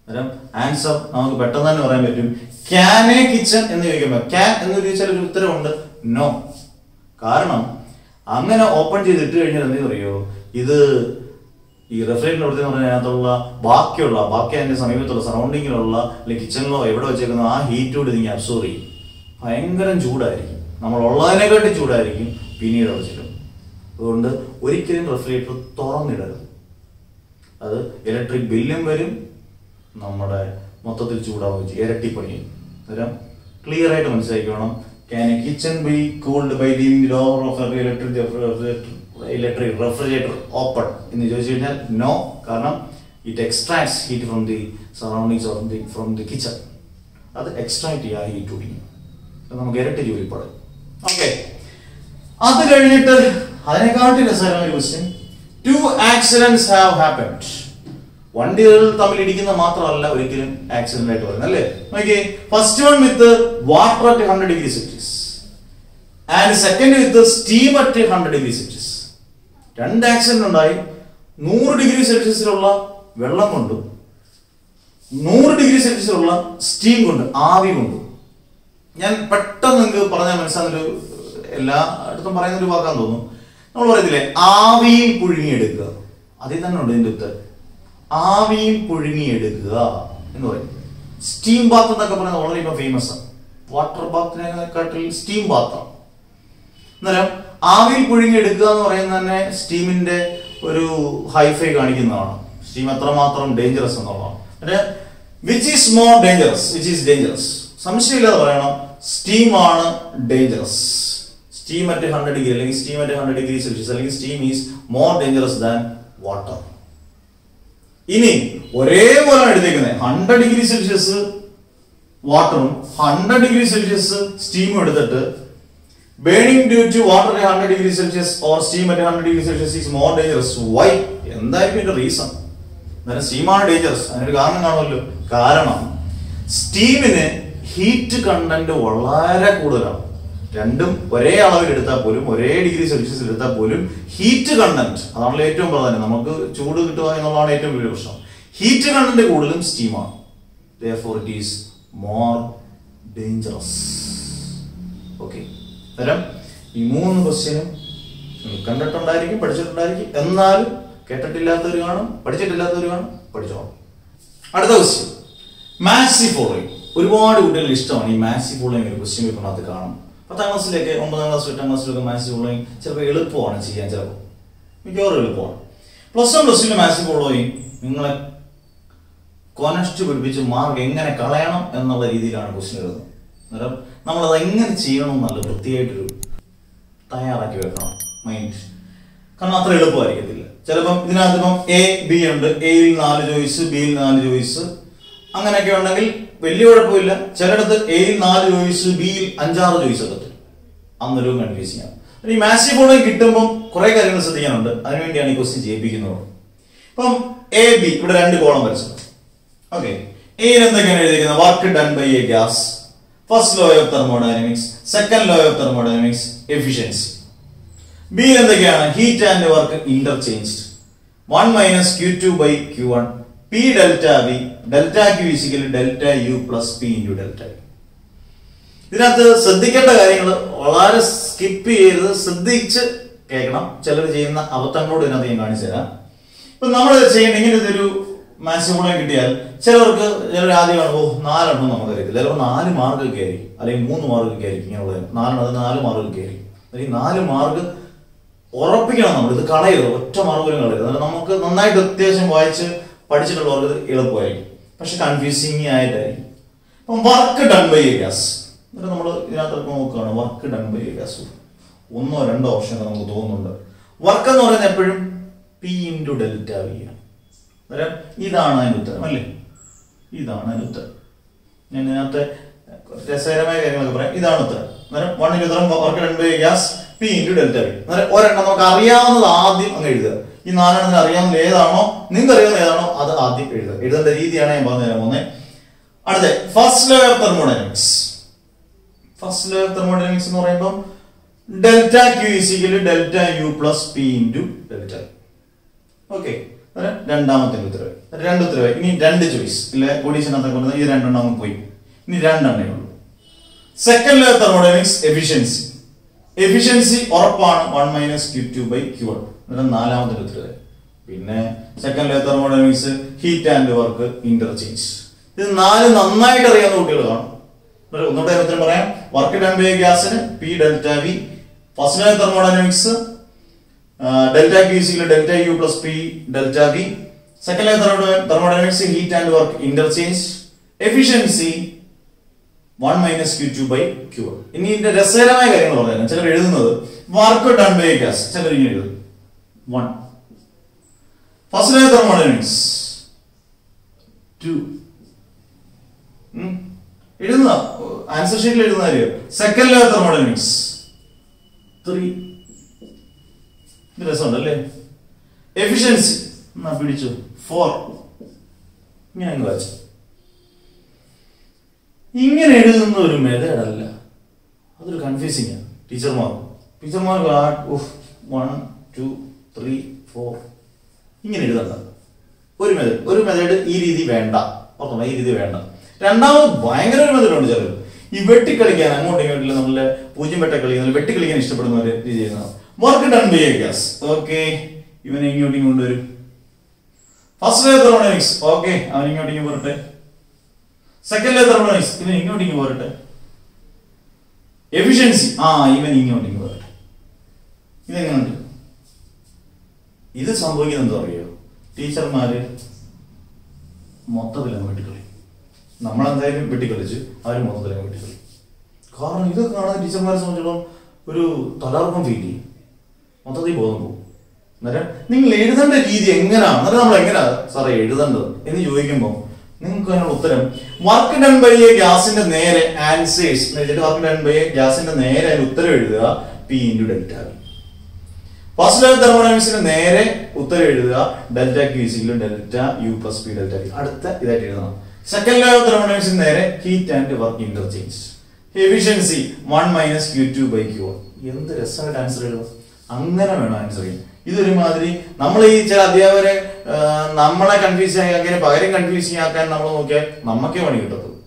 അന്നേരം ആൻസർ നമുക്ക് പെട്ടെന്ന് തന്നെ പറയാൻ പറ്റും. ക്യാൻ എ കിച്ചൺ എന്ന് ചോദിക്കുമ്പോൾ ക്യാൻ എന്ന് ചോദിച്ചാൽ ഒരു ഉത്തരവുണ്ട്, നോ. കാരണം അങ്ങനെ ഓപ്പൺ ചെയ്തിട്ട് കഴിഞ്ഞാൽ എന്ത് പറയോ, ഇത് ഈ റെഫ്രിജറേറ്റർ എന്ന് പറഞ്ഞാൽ അതിനകത്തുള്ള ബാക്കി അതിന്റെ സമീപത്തുള്ള സറൗണ്ടിങ്ങിലുള്ള അല്ലെങ്കിൽ കിച്ചണിലോ എവിടെ വെച്ചേക്കുന്നോ ആ ഹീറ്റോട് ഇതിങ്ങനെ അബ്സോർബ് ചെയ്യും. ഭയങ്കരം ചൂടായിരിക്കും, നമ്മളുള്ളതിനെക്കാട്ടി ചൂടായിരിക്കും പിന്നീട് അവിടെ ചെല്ലും. അതുകൊണ്ട് ഒരിക്കലും റെഫ്രിജറേറ്റർ തുറന്നിടരുത്. അത് ഇലക്ട്രിക് ബില്ലും വരും, നമ്മുടെ മൊത്തത്തിൽ ചൂടാവുകയും ചെയ്യും, ഇരട്ടിപ്പണിയും. അന്നേരം ക്ലിയർ ആയിട്ട് മനസ്സിലാക്കണം. Can a kitchen be cooled by leaving the door of an electric refrigerator open? എന്ന് ചോദിച്ചു കഴിഞ്ഞാൽ നോ. കാരണം it extracts heat from the surroundings or from the kitchen. അത് എക്സ്ട്രാക്ട് ചെയ്യുക ഹീറ്റ് കുടിക്കും, നമുക്ക് ഇരട്ടി ജോലിപ്പാട്. ഓക്കെ, അത് കഴിഞ്ഞിട്ട് അതിനെക്കാട്ടി രസകരമായ ക്വസ്റ്റ്യൻ. 2 accidents have happened. വണ്ടികൾ തമ്മിൽ ഇടിക്കുന്ന മാത്രമല്ല ഒരിക്കലും ആക്സിഡന്റ് ആയിട്ട് പറയുന്നത് അല്ലേ. നോക്കിയേ, first one with water at 100 degree Celsius and second with steam at 100 degree Celsius. രണ്ട് ആക്സിഡന്റ് ഉണ്ടായി. 100 ഡിഗ്രി സെൽഷ്യസിലുള്ള വെള്ളം കൊണ്ടും 100 ഡിഗ്രി സെൽഷ്യസിലുള്ള സ്റ്റീം കൊണ്ട്, ആവി കൊണ്ടും. ഞാൻ പെട്ടെന്ന് നിങ്ങൾക്ക് പറഞ്ഞാൽ മനസ്സിലാകുന്നൊരു, എല്ലായിടത്തും പറയുന്നൊരു വാക്കാന്ന് തോന്നുന്നു. നമ്മൾ പറയത്തില്ലേ ആവിയിൽ പുഴുങ്ങിയെടുക്കുക, അതിൽ തന്നെ ഉണ്ട് ഇതിന്റെ ഉത്തരം. ആവിയിൽ പുഴുങ്ങിയെടുക്കുക എന്ന് പറയും. സ്റ്റീം ബാത്ത് എന്നൊക്കെ പറയുന്നത് വളരെ ഇപ്പൊ ഫേമസ് ആണ്. വാട്ടർ ബാത്തിനെക്കാട്ടിൽ സ്റ്റീം ബാത്താണ്. അന്നേരം ആവിയിൽ പുഴുങ്ങിയെടുക്കുക എന്ന് പറയുന്നത് തന്നെ സ്റ്റീമിന്റെ ഒരു ഹൈഫൈ കാണിക്കുന്നതാണ്. സ്റ്റീം എത്രമാത്രം ഡേഞ്ചറസ് എന്നുള്ളതാണ്. Which is more dangerous, which is dangerous, സംശയമില്ലാതെ പറയണം സ്റ്റീം ആണ് ഡേഞ്ചറസ്. സ്റ്റീം അറ്റ് 100 ഡിഗ്രി അല്ലെങ്കിൽ സ്റ്റീം അറ്റ് 100 ഡിഗ്രി സെൽഷ്യസ് അല്ലെങ്കിൽ steam is more dangerous than water. ഇനി ഒരേപോലെ എടുത്തേക്കുന്നത് 100 ഡിഗ്രി സെൽഷ്യസ് വാട്ടറും 100 ഡിഗ്രി സെൽഷ്യസ് സ്റ്റീമും എടുത്തിട്ട് burning due to water at 100 degree Celsius or steam at 100 degree Celsius is more dangerous. Why? എന്തായിരിക്കും ഇതിന്റെ റീസൺ? അന്നേരം സ്റ്റീമാണ് ഡേഞ്ചറസ്. അതിനൊരു കാരണം കാണുമല്ലോ. കാരണം സ്റ്റീമിന് ഹീറ്റ് കണ്ടന്റ് വളരെ കൂടുതലാണ്. രണ്ടും ഒരേ അളവിൽ എടുത്താൽ പോലും, ഒരേ ഡിഗ്രി സെൽഷ്യസിൽ എടുത്താൽ പോലും ഹീറ്റ് കണ്ടന്റ്, അതാണല്ലോ ഏറ്റവും പ്രധാനം. നമുക്ക് ചൂട് കിട്ടുക എന്നുള്ളതാണ് ഏറ്റവും വലിയ പ്രശ്നം. ഹീറ്റ് കണ്ടന്റ് കൂടുതലും സ്റ്റീമാണ്. Therefore it is more dangerous. Okay, അന്നേരം ഈ 3 ക്വസ്റ്റ്യനും കണ്ടിട്ടുണ്ടായിരിക്കും, പഠിച്ചിട്ടുണ്ടായിരിക്കും. എന്നാലും കേട്ടിട്ടില്ലാത്തവർ കാണും, പഠിച്ചിട്ടില്ലാത്തവർ കാണും, പഠിച്ചോളാം. അടുത്ത ക്വസ്റ്റ്യൻ, മാത്സ് ഫോളോയിങ്. ഒരുപാട് കുട്ടികൾ ഇഷ്ടമാണ് ഈ മാത്സ് ഫോളോയിങ്. ഒരു ക്വസ്റ്റ്യൻ പേപ്പറിനകത്ത് കാണും. 10ാം ക്ലാസ്സിലേക്ക്, 9ാം ക്ലാസ്, 8ാം ക്ലാസ്സിലൊക്കെ മാത്സ് ഫോളോയിങ് ചിലപ്പോൾ എളുപ്പമാണ് ചെയ്യാൻ, ചിലപ്പോൾ മിക്കവാറും എളുപ്പമാണ്. +1 +2 മാത്സ് ഫോളോയിങ് നിങ്ങളെ കൊനസ്റ്റ് പിടിപ്പിച്ച് മാർക്ക് എങ്ങനെ കളയണം എന്നുള്ള രീതിയിലാണ് ക്വസ്റ്റ്യൻ എഴുതുന്നത്. അന്നേരം നമ്മളത് എങ്ങനെ ചെയ്യണം എന്നല്ല വൃത്തിയായിട്ടൊരു തയ്യാറാക്കി വെക്കണം മൈൻഡ്. കാരണം അത്ര എളുപ്പമായിരിക്കത്തില്ല. ചിലപ്പം ഇതിനകത്ത് ഇപ്പം A, B ഉണ്ട്. എയിൽ 4 ചോയ്സ്, ബിയിൽ 4 ചോയ്സ്, അങ്ങനെയൊക്കെ ഉണ്ടെങ്കിൽ വലിയ കുഴപ്പമില്ല. ചിലയിടത്ത് എയിൽ 4 ചോയ്സ്, ബിയിൽ 5-6 ചോയ്സ് ഒക്കെ തരും. അന്നൊരു കൺഫ്യൂസിങ് ആണ്. ഈ മാത്സ് ഫോളോയിങ് കിട്ടുമ്പോൾ കുറെ കാര്യങ്ങൾ ശ്രദ്ധിക്കാനുണ്ട്. അതിനുവേണ്ടിയാണ് ഈ ക്വസ്റ്റ്യൻ ചെയ്യിപ്പിക്കുന്നത്. ഇപ്പം A, B ഇവിടെ 2 കോളം വരച്ചിട്ടുണ്ട്. ഓക്കെ, എയിൽ എന്തൊക്കെയാണ് എഴുതിയിരിക്കുന്നത്? Work done by a gas, first law of thermodynamics, second law of thermodynamics, efficiency. ബിയിൽ എന്തൊക്കെയാണ്? Heat and work interchanged, 1 - Q2 by Q1, P delta V, delta Q is equal to delta U plus P into delta V. ഇതിനകത്ത് ശ്രദ്ധിക്കേണ്ട കാര്യങ്ങൾ വളരെ സ്കിപ്പ് ചെയ്ത് ശ്രദ്ധിച്ച് കേൾക്കണം. ചിലർ ചെയ്യുന്ന അബദ്ധങ്ങളോട് ഇതിനകത്ത് ഞാൻ കാണിച്ചു തരാം. ഇപ്പൊ നമ്മൾ ചെയ്യേണ്ട ഇങ്ങനെ ഇതൊരു മാത്സ് ഫോളോയിങ് കിട്ടിയാൽ ചിലർ ആദ്യം കാണുമ്പോൾ 4 എണ്ണം നമുക്കറിയത്തില്ല. ചിലപ്പോൾ 4 മാർക്കൊക്കെ ആയിരിക്കും, അല്ലെങ്കിൽ 3 മാർക്കൊക്കെ ആയിരിക്കും. ഇങ്ങനെയുള്ള 4 മാർക്കൊക്കെ ആയിരിക്കും. അല്ലെങ്കിൽ 4 മാർക്ക് ഉറപ്പിക്കണം നമ്മൾ. ഇത് കളയരുത്, ഒറ്റ മാർക്ക് പോലും കളയരുത്. അതായത് നമുക്ക് നന്നായിട്ട് അത്യാവശ്യം വായിച്ച് പഠിച്ചിട്ടുള്ളവർക്ക് ഇത് എളുപ്പമായിരിക്കും, പക്ഷെ കൺഫ്യൂസിങ് ആയിട്ടായിരിക്കും. അപ്പം work done by a gas, എന്നിട്ട് നമ്മൾ ഇതിനകത്ത് നോക്കുകയാണ് work done by a gas. 1 or 2 option നമുക്ക് തോന്നുന്നുണ്ട്. വർക്ക് എന്ന് പറയുന്നത് എപ്പോഴും P into delta V ആണ്. അന്നേരം ഇതാണ് അതിൻ്റെ ഉത്തരം അല്ലേ? ഇതാണ് അതിൻ്റെ ഉത്തരം. ഞാൻ ഇതിനകത്തെ രസകരമായ കാര്യങ്ങളൊക്കെ പറയാം. ഇതാണ് ഉത്തരം. അന്നേരം 1 ഉത്തരം work done by a gas P into delta V. അന്നേരം ഒരെണ്ണം നമുക്ക് അറിയാവുന്നത് ആദ്യം അങ്ങ് എഴുതുക. ഈ 4 എണ്ണത്തിന് അറിയാവുന്നത് ഏതാണോ, നിങ്ങൾക്ക് അറിയാവുന്ന ഏതാണോ അത് ആദ്യം എഴുതുക. എഴുതേണ്ട രീതിയാണ് ഞാൻ പറഞ്ഞു തരാൻ പോകുന്നത്. അടുത്ത first law of thermodynamics. First law of thermodynamics എന്ന് പറയുമ്പോൾ delta Q is equal to delta U plus P into delta. Okay, രണ്ടാമത്തെ ഉത്തരവ്. 2 ഉത്തരവ്. ഇനി 2 ചോയ്സ് ഇല്ല, ഓഡീഷനകത്ത് കൊണ്ടുവന്ന ഈ 2 എണ്ണം പോയി. ഇനി 2 എണ്ണേ ഉള്ളൂ. Second law of thermodynamics efficiency. Efficiency ഉറപ്പാണ് 1 - Q2 by Q1. 4ാമത്തെ ഉത്തരവ്. പിന്നെ second law of thermodynamics heat and work interchange. ഇത് 4 നന്നായിട്ട് അറിയാവുന്ന കുട്ടികൾ കാണും. ഒന്നുകൂടെ ഉത്തരം പറയാം. വർക്ക് ഡൺ ബൈ ഗ്യാസിന് P delta V. First law of thermodynamics delta Q is equal to delta U plus P delta V. Second law thermodynamics heat and work interchange. Efficiency 1 - Q2 by Q1. ഇനി ഇതിന്റെ രസകരമായ കാര്യങ്ങൾ പറയാം. ചിലർ എഴുതുന്നത് വർക്ക് ഡൺ ബൈ ഗ്യാസ്, ചിലർ ഇങ്ങനെ എഴുതും 1. ഫസ്റ്റ് ലോ തെർമോഡൈനാമിക്സ് 2 എഴുതുന്ന ആൻസർ ഷീറ്റിൽ എഴുതുന്ന കാര്യം. Second law thermodynamics 3. രസമുണ്ടല്ലേ? എഫിഷ്യൻസി പിടിച്ചു 4. ഇങ്ങനെ അങ്ങ് വായിച്ചു. ഇങ്ങനെ എഴുതുന്ന ഒരു മെത്തേഡ് അല്ല, അതൊരു കൺഫ്യൂസിങ് ആണ് ടീച്ചർമാർക്ക്. 1 2 3 4 ഇങ്ങനെ എഴുതണ്ട. ഒരു മെത്തേഡ് ഈ രീതി വേണ്ട, ഓർമ്മ, ഈ രീതി വേണ്ട. രണ്ടാമത് ഭയങ്കര ഒരു മെത്തേഡ് ഉണ്ട് ചിലർ, ഈ വെട്ടിക്കളിക്കാൻ അങ്ങോട്ടും ഇങ്ങോട്ടും നമ്മള് 0 വെട്ട കളിക്കുന്ന വെട്ടിക്കളിക്കാൻ ഇഷ്ടപ്പെടുന്ന ഒരു രീതി ചെയ്യുന്നതാണ്. Work done by a gas. Okay, ഇവനെ ഇങ്ങോട്ടും കൊണ്ടുവരും. ഫസ്റ്റ് ലേ തെർമോഡൈനാമിക്സ്. ഓക്കെ, അവൻ ഇങ്ങോട്ടേക്ക് പോരട്ടെ. സെക്കൻഡ് ലേ തെർമോഡൈനാമിക്സ്, ഇവൻ ഇങ്ങോട്ടേക്ക് പോരട്ടെ. എഫിഷ്യൻസി, ഇവൻ ഇങ്ങോട്ടേക്ക് പോരട്ടെ. ഇതെങ്ങനെയുണ്ട്? ഇത് സംഭവിക്കുന്നത് എന്താ അറിയോ? ടീച്ചർമാര് മൊത്തത്തിലങ്ങ് വെട്ടിക്കളി. നമ്മളെന്തായാലും വെട്ടിക്കളിച്ച് അവർ മൊത്തത്തിലങ്ങ് വെട്ടിക്കളി. കാരണം ഇതൊക്കെ കാണുന്ന ടീച്ചർമാരെ സംബന്ധിച്ചിടത്തോളം ഒരു തലർക്കം ഫീൽ ചെയ്യും, മൊത്തത്തിൽ ബോധം പോകും. അന്നേരം നിങ്ങൾ എഴുതേണ്ട രീതി എങ്ങനെയാണ്, അന്നേരം നമ്മൾ എങ്ങനെയാ സാറേ എഴുതേണ്ടത് എന്ന് ചോദിക്കുമ്പോൾ നിങ്ങൾക്ക് അതിനുള്ള ഉത്തരം വർക്ക് ഡൺ ബൈ എ ഗ്യാസിന്റെ നേരെ answers work done by a ഗ്യാസിന്റെ നേരെ അതിന് ഉത്തരം എഴുതുക P × delta V. First law തെർമോഡൈനാമിക്സിന് നേരെ ഉത്തരം എഴുതുക delta Q = delta U + P delta V. അടുത്ത ഇതായിട്ട് എഴുതണം. സെക്കൻഡ് ലേ തെർമോഡൈനാമിക്സിന് നേരെ heat and work interchange. Efficiency 1 - Q2/Q1. എന്ത് രസമായിട്ട് ആൻസർ എഴുതും. അങ്ങനെ വേണം ആൻസർ ചെയ്യാൻ. ഇതൊരുമാതിരി നമ്മൾ ഈ ചില അധ്യാപകരെ നമ്മളെ കൺഫ്യൂസ് ആക്കാൻ പകരം കൺഫ്യൂസിങ് ആക്കാൻ നമ്മൾ നോക്കിയാൽ നമുക്കേ പണി കിട്ടത്തുള്ളൂ,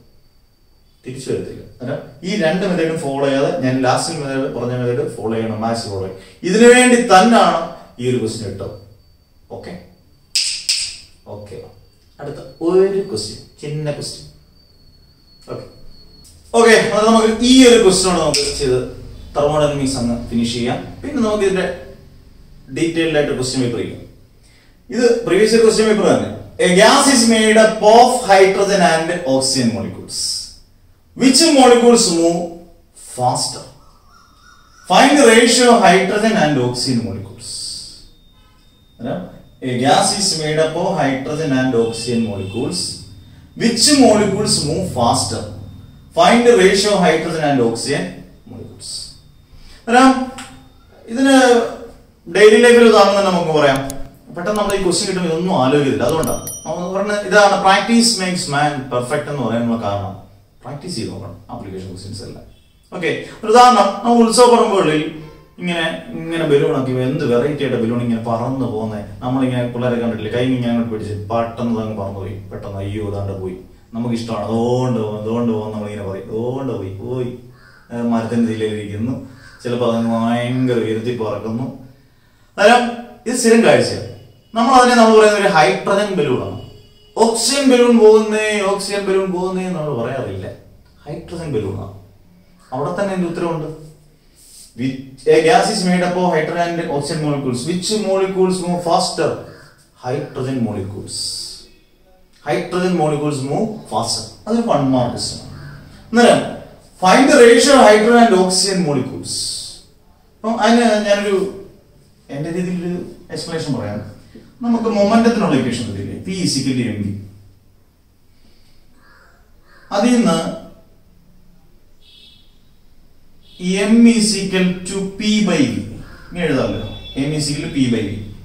തിരിച്ചു വരത്തില്ല. അന്നേരം ഈ രണ്ട് മെത്തേഡും ഫോളോ ചെയ്യാതെ ഞാൻ ലാസ്റ്റിൽ മെത്തേഡ് പറഞ്ഞ മെത്തേഡ് ഫോളോ ചെയ്യണം, മാത്സ് ഫോളോ ചെയ്യും. ഇതിനു വേണ്ടി തന്നെയാണ് ഈ ഒരു ക്വസ്റ്റ്യൻ ഇട്ടത്. ഓക്കെ ഓക്കെ അടുത്ത ഒരു ക്വസ്റ്റ്യൻ, ചിന്ന ക്വസ്റ്റ്യൻ. ഓക്കെ അത് നമുക്ക് ഈ ഒരു ക്വസ്റ്റ്യനോട് നമുക്ക് ചെയ്ത് തെർമോഡൈനാമിക്സ് അങ്ങ് ഫിനിഷ് ചെയ്യാം. പിന്നെ നമുക്ക് ഇതിന്റെ ഡീറ്റെയിൽഡ് ആയിട്ട് ക്വസ്റ്റ്യൻ പേപ്പർ ചെയ്യാം. ഇത് പ്രീവിയസ് ക്വസ്റ്റ്യൻ പേപ്പർ തന്നെ. A gas is made up of hydrogen and oxygen molecules. Which molecules move faster? Find the ratio of hydrogen and oxygen molecules. A gas is made up of hydrogen and oxygen molecules. Which molecules move faster? Find the ratio of hydrogen and oxygen molecules. ഇതിന് ഡെയിലി ലൈഫിൽ ഉദാഹരണം നമുക്ക് പറയാം. പെട്ടെന്ന് നമ്മൾ ഈ ക്വസ്റ്റ്യൻ കിട്ടുമ്പോൾ ഇതൊന്നും ആലോചിക്കില്ല. അതുകൊണ്ടാണ് നമ്മൾ പറഞ്ഞത് ഇതാണ് പ്രാക്ടീസ് മേക്സ് മാൻ പെർഫെക്റ്റ് എന്ന് പറയാനുള്ള കാരണം. പ്രാക്ടീസ് ചെയ്ത് നോക്കണം ആപ്ലിക്കേഷൻ ക്വസ്റ്റ്യൻസ് എല്ലാം. ഓക്കെ, ഒരു ഉദാഹരണം, നമ്മൾ ഉത്സവ പറമ്പുകളിൽ ഇങ്ങനെ ബലൂണൊക്കെ എന്ത് വെറൈറ്റി ആയിട്ട് ബലൂൺ ഇങ്ങനെ പറന്ന് പോകുന്നത് നമ്മളിങ്ങനെ പിള്ളേരെ കണ്ടിട്ടില്ലേ, കൈ ഇങ്ങനെ അങ്ങോട്ട് പിടിച്ച് പെട്ടെന്ന് അങ്ങ് പറന്നു പോയി, പെട്ടെന്ന് അയ്യോ ഇതാണ്ട് പോയി, നമുക്ക് ഇഷ്ടമാണ് അതുകൊണ്ട് പോകും നമ്മളിങ്ങനെ പറയും, അതുകൊണ്ട് പോയി മരത്തിന്റെ ഇതിലിരിക്കുന്നു, ചിലപ്പോൾ അതങ്ങ് ഭയങ്കര ഉയർത്തി പറക്കുന്നു. അന്നേരം ഇത് സ്ഥിരം കാഴ്ചയാണ്. നമ്മൾ പറയുന്ന ഒരു ഹൈഡ്രജൻ ബലൂണാണ്. ഓക്സിജൻ ബലൂൺ പോകുന്നേ നമ്മൾ പറയാറില്ല, ഹൈഡ്രജൻ ബലൂണാണ്. അവിടെ തന്നെ എന്റെ ഉത്തരവുണ്ട്. A gas is made up of hydrogen and oxygen molecules. Which molecules move faster? Hydrogen molecules. Hydrogen molecules move faster. That's 1 mark question. Then find the ratio of hydrogen and oxygen molecules. ഞാനൊരു എന്റെ രീതിയിലൊരു എക്സ്പ്ലനേഷൻ പറയാം. നമുക്ക് മൊമെന്റത്തിനുള്ള ഇക്വേഷൻ കിട്ടില്ലേ, P = mv. അതിൽ നിന്ന് m = p/v ഇങ്ങനെ എഴുതാമല്ലോ. m = p/v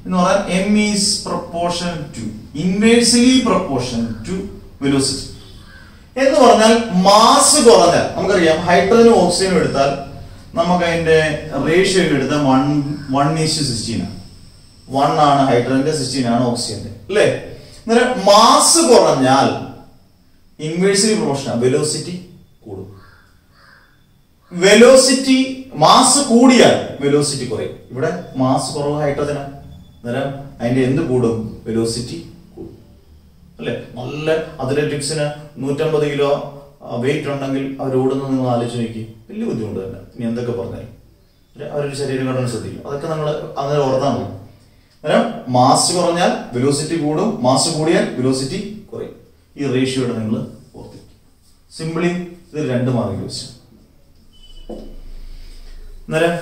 എന്ന് പറഞ്ഞാൽ m is proportional to inversely proportional to velocity എന്ന് പറഞ്ഞാൽ മാസ് കുറഞ്ഞാൽ നമുക്കറിയാം ഹൈഡ്രജനും ഓക്സിജനും എടുത്താൽ നമുക്ക് അതിന്റെ റേഷ്യോ എടുത്താൽ 1:16 ആണ്. 1 ആണ് ഹൈഡ്രജന്റെ, 16 ആണ് ഓക്സിജന്റെ, അല്ലേ? അന്നേരം മാസ് കുറഞ്ഞാൽ ഇൻവേഴ്സ്ലി പ്രൊപ്പോർഷണൽ വെലോസിറ്റി കൂടും. വെലോസിറ്റി മാസ് കൂടിയാൽ വെലോസിറ്റി കുറയും. ഇവിടെ മാസ് കുറവ് ഹൈഡ്രജനാണ്, അന്നേരം അതിന്റെ എന്ത് കൂടും? വെലോസിറ്റി കൂടും, അല്ലെ? നല്ല അത്ലറ്റിക്സിന് 150 കിലോ വെയിറ്റ് ഉണ്ടെങ്കിൽ അവർ ഓടുന്നത് നിങ്ങൾ ആലോചിച്ച് നോക്കി, വലിയ ബുദ്ധിമുട്ട് തന്നെ. ഇനി എന്തൊക്കെ പറഞ്ഞാലും അവരൊരു ശരീരഘടന ശ്രദ്ധിക്കും, അതൊക്കെ നമ്മൾ അങ്ങനെ ഓർത്താൽ മതി. അന്നേരം മാസ് കുറഞ്ഞാൽ വെലോസിറ്റി കൂടും, മാസ് കൂടിയാൽ വെലോസിറ്റി കുറയും. ഈ റേഷ്യോയുടെ നിങ്ങൾ ഓർത്തിരിക്കും. സിംപിളി ഇത് 2 മാർക്ക് ക്വസ്റ്റ്യൻ. അന്നേരം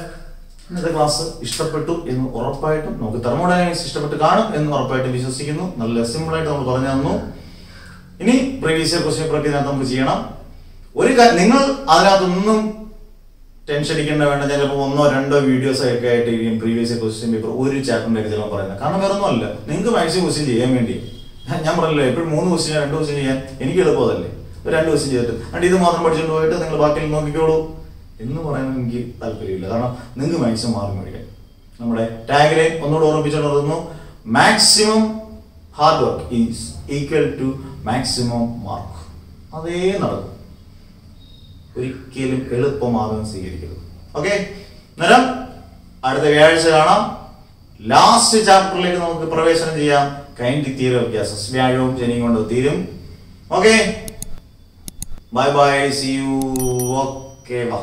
ഇന്നത്തെ ക്ലാസ് ഇഷ്ടപ്പെട്ടു എന്ന് ഉറപ്പായിട്ടും, നമുക്ക് തെർമോഡൈനാമിക്സ് ഇഷ്ടപ്പെട്ട് കാണും എന്ന് ഉറപ്പായിട്ടും വിശ്വസിക്കുന്നു. നല്ല സിമ്പിൾ ആയിട്ട് നമ്മൾ പറഞ്ഞു തന്നു. ഇനി പ്രീവിയസ് ഇയർ ക്വസ്റ്റ്യൻ പേപ്പർ ഇതിനകത്ത് നമുക്ക് ചെയ്യണം. നിങ്ങൾ അതിനകത്തൊന്നും ടെൻഷൻ അടിക്കേണ്ട വേണ്ട. ചിലപ്പോൾ 1 or 2 വീഡിയോസ് ഒക്കെ ആയിട്ട് പ്രീവിയസ് ഇയർ ക്വസ്റ്റ്യൻ പേപ്പർ ഒരു ചാപ്റ്ററിന്റെ ചിലപ്പോൾ പറയുന്നത്. കാരണം വേറെ ഒന്നും അല്ല, നിങ്ങൾക്ക് മാക്സിമം ക്വസ്റ്റ്യൻ ചെയ്യാൻ വേണ്ടി ഞാൻ പറഞ്ഞല്ലോ എപ്പോഴും 3 ക്വസ്റ്റ്യൻ 2 ക്വസ്റ്റ്യൻ ചെയ്യാൻ എനിക്ക് എളുപ്പമതല്ലേ, 2 ക്വസ്റ്റ്യൻ ചെയ്തിട്ട് അണ്ട് ഇത് മാത്രം പഠിച്ചുകൊണ്ട് പോയിട്ട് നിങ്ങൾ ബാക്കി നോക്കിക്കോളൂ എന്ന് പറയാൻ എനിക്ക് താല്പര്യമില്ല. കാരണം നിങ്ങൾക്ക് മാക്സിമം മാർക്ക് മേടിക്കാൻ. നമ്മുടെ ടാഗിലെ ഒന്നുകൂടെ ഓർമ്മിച്ചുകൊണ്ടിരുന്നു, maximum hard work is equal to maximum mark. അതേ നടക്കും. ഒരിക്കലും എളുപ്പമാർഗം സ്വീകരിക്കരുത്. ഓക്കെ, അന്നേരം അടുത്ത വ്യാഴാഴ്ച കാണാം. ലാസ്റ്റ് ചാപ്റ്ററിലേക്ക് നമുക്ക് പ്രവേശനം ചെയ്യാം. Kinetic theory of gases. വ്യാഴവും ശനിയും കൊണ്ട് തീരും. Okay, bye bye, see you. Okay, വാ.